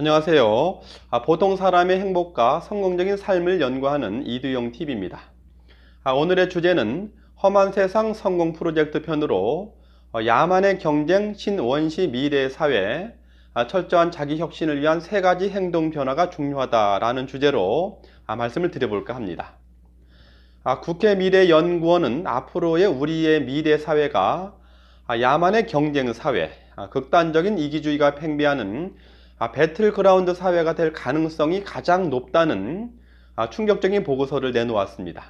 안녕하세요. 보통 사람의 행복과 성공적인 삶을 연구하는 이두용 TV입니다. 오늘의 주제는 험한 세상 성공 프로젝트 편으로 야만의 경쟁 신원시 미래 사회, 철저한 자기 혁신을 위한 세 가지 행동 변화가 중요하다라는 주제로 말씀을 드려볼까 합니다. 국회 미래연구원은 앞으로의 우리의 미래 사회가 야만의 경쟁 사회, 극단적인 이기주의가 팽배하는 배틀그라운드 사회가 될 가능성이 가장 높다는 충격적인 보고서를 내놓았습니다.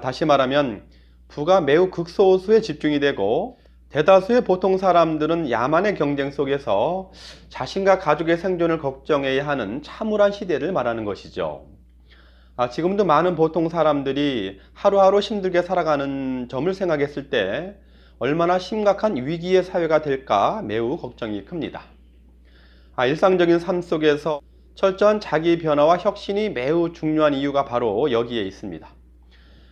다시 말하면 부가 매우 극소수에 집중이 되고 대다수의 보통 사람들은 야만의 경쟁 속에서 자신과 가족의 생존을 걱정해야 하는 참울한 시대를 말하는 것이죠. 지금도 많은 보통 사람들이 하루하루 힘들게 살아가는 점을 생각했을 때 얼마나 심각한 위기의 사회가 될까 매우 걱정이 큽니다. 일상적인 삶 속에서 철저한 자기 변화와 혁신이 매우 중요한 이유가 바로 여기에 있습니다.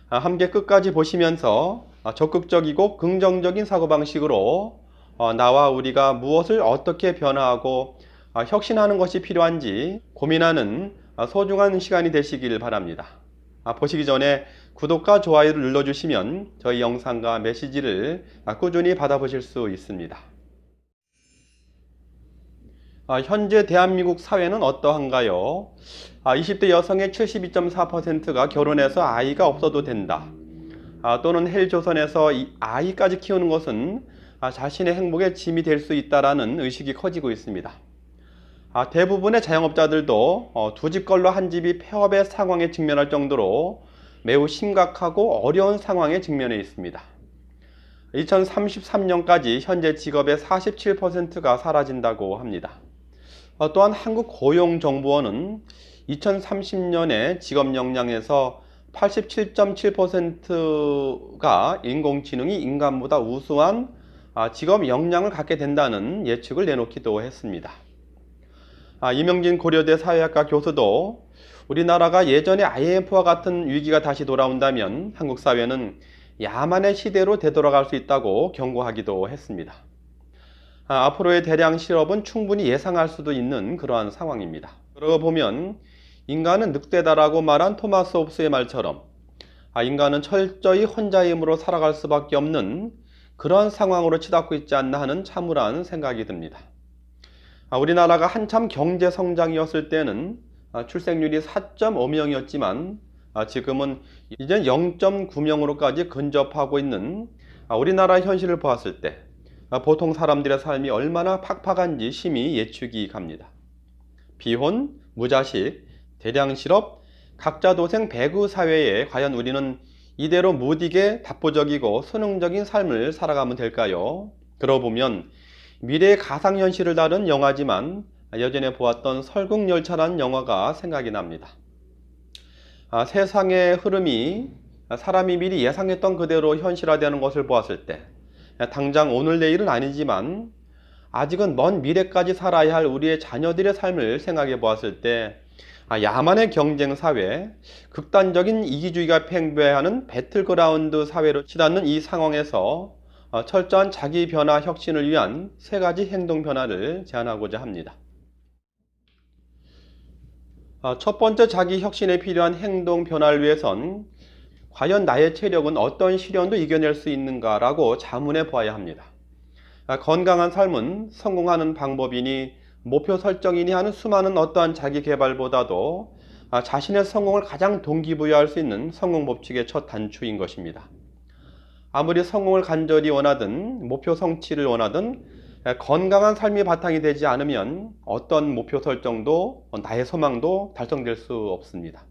함께 끝까지 보시면서 적극적이고 긍정적인 사고방식으로 나와 우리가 무엇을 어떻게 변화하고 혁신하는 것이 필요한지 고민하는 소중한 시간이 되시길 바랍니다. 보시기 전에 구독과 좋아요를 눌러주시면 저희 영상과 메시지를 꾸준히 받아보실 수 있습니다. 현재 대한민국 사회는 어떠한가요? 20대 여성의 72.4%가 결혼해서 아이가 없어도 된다. 또는 헬조선에서 아이까지 키우는 것은 자신의 행복의 짐이 될 수 있다는 의식이 커지고 있습니다. 대부분의 자영업자들도 두 집 걸로 한 집이 폐업의 상황에 직면할 정도로 매우 심각하고 어려운 상황에 직면해 있습니다. 2033년까지 현재 직업의 47%가 사라진다고 합니다. 또한 한국고용정보원은 2030년에 직업 역량에서 87.7%가 인공지능이 인간보다 우수한 직업 역량을 갖게 된다는 예측을 내놓기도 했습니다. 이명진 고려대 사회학과 교수도 우리나라가 예전의 IMF와 같은 위기가 다시 돌아온다면 한국 사회는 야만의 시대로 되돌아갈 수 있다고 경고하기도 했습니다. 앞으로의 대량 실업은 충분히 예상할 수도 있는 그러한 상황입니다. 그러고 보면 인간은 늑대다라고 말한 토마스 홉스의 말처럼 인간은 철저히 혼자의 힘으로 살아갈 수밖에 없는 그런 상황으로 치닫고 있지 않나 하는 참울한 생각이 듭니다. 우리나라가 한참 경제 성장이었을 때는 출생률이 4.5명이었지만 지금은 이제 0.9명으로까지 근접하고 있는 우리나라 현실을 보았을 때 보통 사람들의 삶이 얼마나 팍팍한지 심히 예측이 갑니다. 비혼, 무자식, 대량 실업, 각자 도생 배구 사회에 과연 우리는 이대로 무디게 답보적이고 선능적인 삶을 살아가면 될까요? 그러고 보면 미래의 가상현실을 다룬 영화지만 예전에 보았던 설국열차라는 영화가 생각이 납니다. 세상의 흐름이 사람이 미리 예상했던 그대로 현실화되는 것을 보았을 때 당장 오늘 내일은 아니지만 아직은 먼 미래까지 살아야 할 우리의 자녀들의 삶을 생각해 보았을 때 야만의 경쟁 사회, 극단적인 이기주의가 팽배하는 배틀그라운드 사회로 치닫는 이 상황에서 철저한 자기 변화 혁신을 위한 세 가지 행동 변화를 제안하고자 합니다. 첫 번째 자기 혁신에 필요한 행동 변화를 위해선 과연 나의 체력은 어떤 시련도 이겨낼 수 있는가라고 자문해 보아야 합니다. 건강한 삶은 성공하는 방법이니 목표 설정이니 하는 수많은 어떠한 자기 개발보다도 자신의 성공을 가장 동기부여할 수 있는 성공 법칙의 첫 단추인 것입니다. 아무리 성공을 간절히 원하든 목표 성취를 원하든 건강한 삶이 바탕이 되지 않으면 어떤 목표 설정도 나의 소망도 달성될 수 없습니다.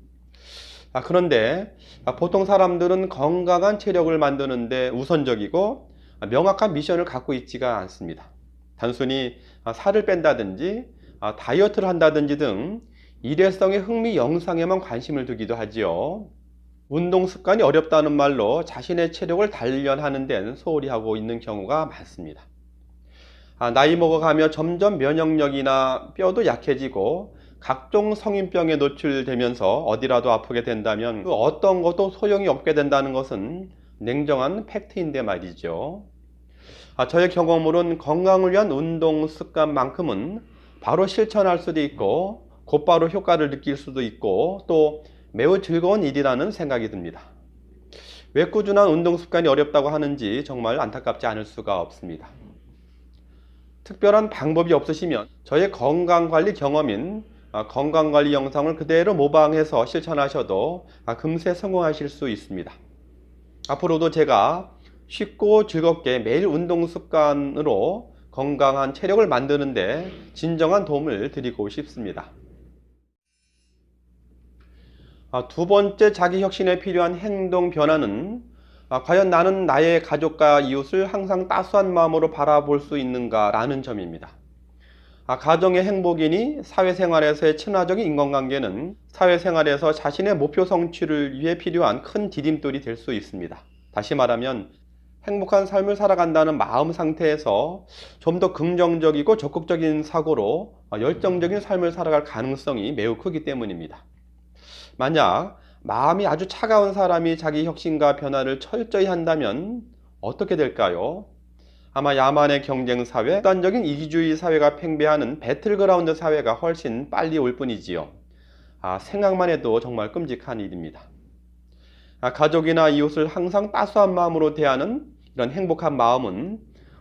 그런데 보통 사람들은 건강한 체력을 만드는데 우선적이고 명확한 미션을 갖고 있지가 않습니다. 단순히 살을 뺀다든지 다이어트를 한다든지 등 일회성의 흥미 영상에만 관심을 두기도 하지요. 운동 습관이 어렵다는 말로 자신의 체력을 단련하는 데는 소홀히 하고 있는 경우가 많습니다. 나이 먹어가며 점점 면역력이나 뼈도 약해지고 각종 성인병에 노출되면서 어디라도 아프게 된다면 그 어떤 것도 소용이 없게 된다는 것은 냉정한 팩트인데 말이죠. 저의 경험으로는 건강을 위한 운동 습관만큼은 바로 실천할 수도 있고 곧바로 효과를 느낄 수도 있고 또 매우 즐거운 일이라는 생각이 듭니다. 왜 꾸준한 운동 습관이 어렵다고 하는지 정말 안타깝지 않을 수가 없습니다. 특별한 방법이 없으시면 저의 건강관리 경험인 건강관리 영상을 그대로 모방해서 실천하셔도 금세 성공하실 수 있습니다. 앞으로도 제가 쉽고 즐겁게 매일 운동 습관으로 건강한 체력을 만드는데 진정한 도움을 드리고 싶습니다. 두 번째 자기 혁신에 필요한 행동 변화는 과연 나는 나의 가족과 이웃을 항상 따스한 마음으로 바라볼 수 있는가 라는 점입니다. 가정의 행복이니 사회생활에서의 친화적인 인간관계는 사회생활에서 자신의 목표 성취를 위해 필요한 큰 디딤돌이 될 수 있습니다. 다시 말하면 행복한 삶을 살아간다는 마음 상태에서 좀 더 긍정적이고 적극적인 사고로 열정적인 삶을 살아갈 가능성이 매우 크기 때문입니다. 만약 마음이 아주 차가운 사람이 자기 혁신과 변화를 철저히 한다면 어떻게 될까요? 아마 야만의 경쟁사회, 극단적인 이기주의 사회가 팽배하는 배틀그라운드 사회가 훨씬 빨리 올 뿐이지요. 생각만 해도 정말 끔찍한 일입니다. 가족이나 이웃을 항상 따스한 마음으로 대하는 이런 행복한 마음은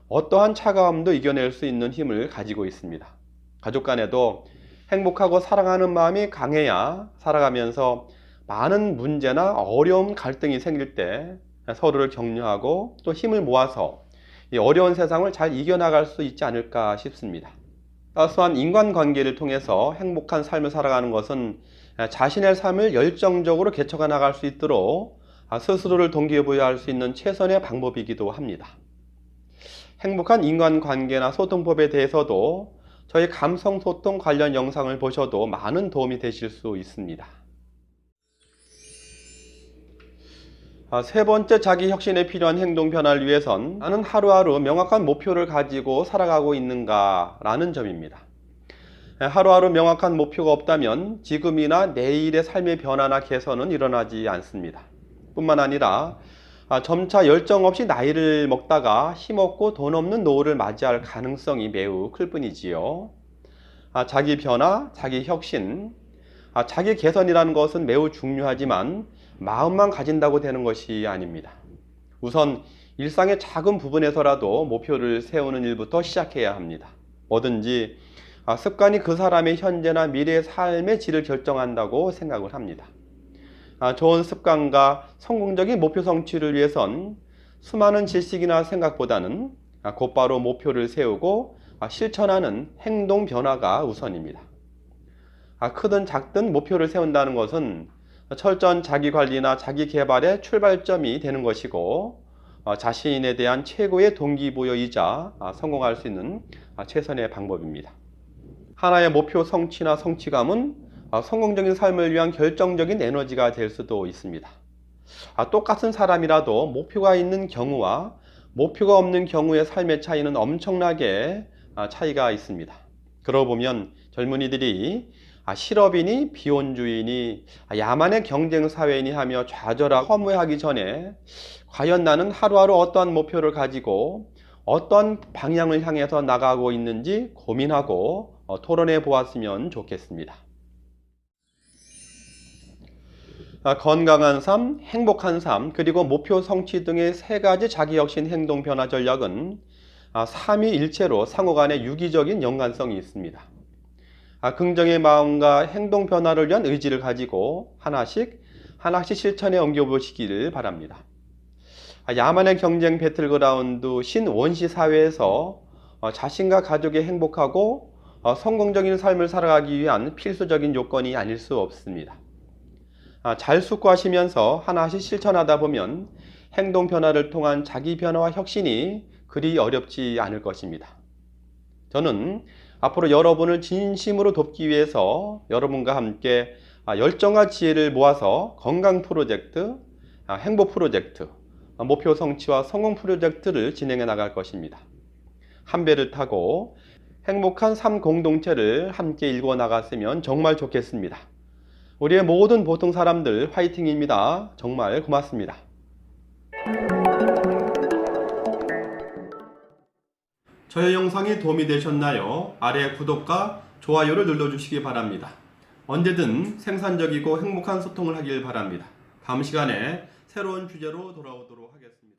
어떠한 차가움도 이겨낼 수 있는 힘을 가지고 있습니다. 가족 간에도 행복하고 사랑하는 마음이 강해야 살아가면서 많은 문제나 어려움, 갈등이 생길 때 서로를 격려하고 또 힘을 모아서 이 어려운 세상을 잘 이겨나갈 수 있지 않을까 싶습니다. 따스한 인간관계를 통해서 행복한 삶을 살아가는 것은 자신의 삶을 열정적으로 개척해 나갈 수 있도록 스스로를 동기부여할 수 있는 최선의 방법이기도 합니다. 행복한 인간관계나 소통법에 대해서도 저희 감성소통 관련 영상을 보셔도 많은 도움이 되실 수 있습니다. 세 번째 자기 혁신에 필요한 행동 변화를 위해선 나는 하루하루 명확한 목표를 가지고 살아가고 있는가 라는 점입니다. 하루하루 명확한 목표가 없다면 지금이나 내일의 삶의 변화나 개선은 일어나지 않습니다. 뿐만 아니라 점차 열정 없이 나이를 먹다가 힘없고 돈 없는 노후를 맞이할 가능성이 매우 클 뿐이지요. 자기 변화, 자기 혁신, 자기 개선이라는 것은 매우 중요하지만 마음만 가진다고 되는 것이 아닙니다. 우선 일상의 작은 부분에서라도 목표를 세우는 일부터 시작해야 합니다. 뭐든지 습관이 그 사람의 현재나 미래의 삶의 질을 결정한다고 생각을 합니다. 좋은 습관과 성공적인 목표 성취를 위해선 수많은 지식이나 생각보다는 곧바로 목표를 세우고 실천하는 행동 변화가 우선입니다. 크든 작든 목표를 세운다는 것은 철저한 자기관리나 자기개발의 출발점이 되는 것이고 자신에 대한 최고의 동기부여이자 성공할 수 있는 최선의 방법입니다. 하나의 목표 성취나 성취감은 성공적인 삶을 위한 결정적인 에너지가 될 수도 있습니다. 똑같은 사람이라도 목표가 있는 경우와 목표가 없는 경우의 삶의 차이는 엄청나게 차이가 있습니다. 그러고 보면 젊은이들이 실업이니 비혼주의니 야만의 경쟁사회이니 하며 좌절하고 허무해하기 전에 과연 나는 하루하루 어떠한 목표를 가지고 어떤 방향을 향해서 나가고 있는지 고민하고 토론해 보았으면 좋겠습니다. 건강한 삶, 행복한 삶, 그리고 목표 성취 등의 세 가지 자기혁신 행동 변화 전략은 삼위일체로 상호간의 유기적인 연관성이 있습니다. 긍정의 마음과 행동 변화를 위한 의지를 가지고 하나씩 실천에 옮겨보시기를 바랍니다. 야만의 경쟁 배틀그라운드 신원시 사회에서 자신과 가족이 행복하고 성공적인 삶을 살아가기 위한 필수적인 요건이 아닐 수 없습니다. 잘 숙고하시면서 하나씩 실천하다 보면 행동 변화를 통한 자기 변화와 혁신이 그리 어렵지 않을 것입니다. 저는 앞으로 여러분을 진심으로 돕기 위해서 여러분과 함께 열정과 지혜를 모아서 건강 프로젝트, 행복 프로젝트, 목표 성취와 성공 프로젝트를 진행해 나갈 것입니다. 한 배를 타고 행복한 삶 공동체를 함께 일궈 나갔으면 정말 좋겠습니다. 우리의 모든 보통 사람들 화이팅입니다. 정말 고맙습니다. 저의 영상이 도움이 되셨나요? 아래 구독과 좋아요를 눌러주시기 바랍니다. 언제든 생산적이고 행복한 소통을 하길 바랍니다. 다음 시간에 새로운 주제로 돌아오도록 하겠습니다.